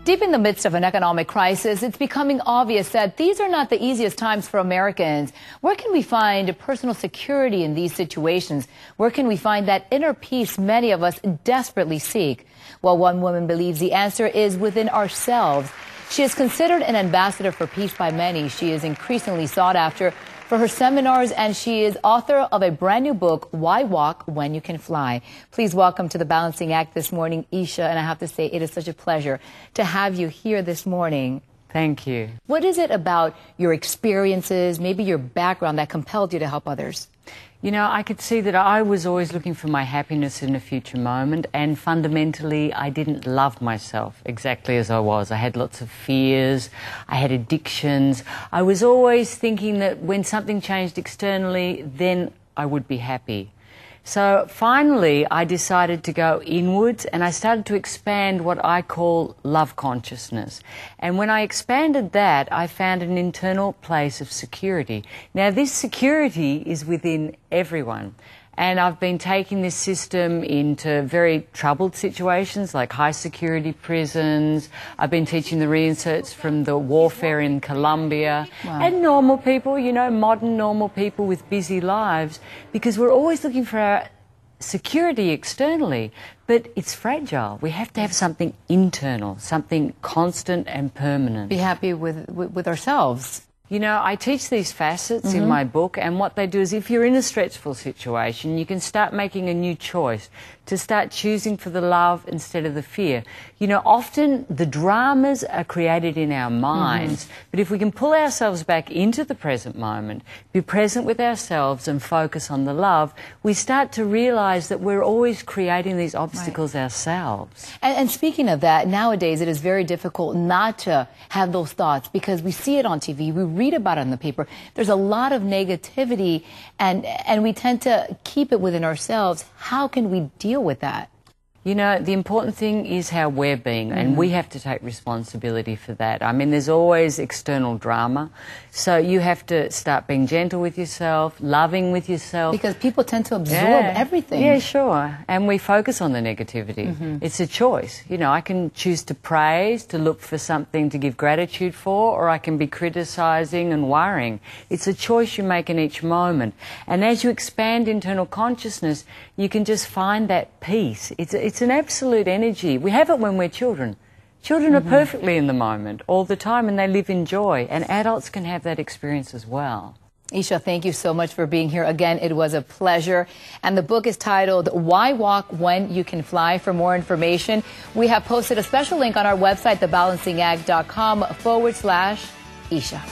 Deep in the midst of an economic crisis, it's becoming obvious that these are not the easiest times for Americans. Where can we find personal security in these situations? Where can we find that inner peace many of us desperately seek? Well, one woman believes the answer is within ourselves. She is considered an ambassador for peace by many. She is increasingly sought after for her seminars, and she is author of a brand new book, Why Walk When You Can Fly. Please welcome to the Balancing Act this morning, Isha, and I have to say it is such a pleasure to have you here this morning. Thank you. What is it about your experiences, maybe your background, that compelled you to help others? You know, I could see that I was always looking for my happiness in a future moment, and fundamentally I didn't love myself exactly as I was. I had lots of fears, I had addictions. I was always thinking that when something changed externally, then I would be happy. So finally I decided to go inwards, and I started to expand what I call love consciousness. And when I expanded that, I found an internal place of security. Now this security is within everyone. And I've been taking this system into very troubled situations like high security prisons. I've been teaching the reinserts from the warfare in Colombia. Wow. And normal people, you know, modern normal people with busy lives, because we're always looking for our security externally, but it's fragile. We have to have something internal, something constant and permanent. Be happy with ourselves. You know, I teach these facets in my book, and what they do is if you're in a stressful situation, you can start making a new choice, to start choosing for the love instead of the fear. You know, often the dramas are created in our minds, but if we can pull ourselves back into the present moment, be present with ourselves and focus on the love, we start to realise that we're always creating these obstacles ourselves. And speaking of that, nowadays it is very difficult not to have those thoughts, because we see it on TV, we read about it in the paper. There's a lot of negativity, and we tend to keep it within ourselves. How can we deal with that? You know, the important thing is how we're being, and we have to take responsibility for that. I mean, there's always external drama, so you have to start being gentle with yourself, loving with yourself. Because people tend to absorb everything. Yeah, sure. And we focus on the negativity. It's a choice. You know, I can choose to praise, to look for something to give gratitude for, or I can be criticising and worrying. It's a choice you make in each moment. And as you expand internal consciousness, you can just find that peace. It's an absolute energy. We have it when we're children. Children are perfectly in the moment all the time, and they live in joy. And adults can have that experience as well. Isha, thank you so much for being here. Again, it was a pleasure. And the book is titled, Why Walk When You Can Fly. For more information, we have posted a special link on our website, thebalancingAct.com/Isha.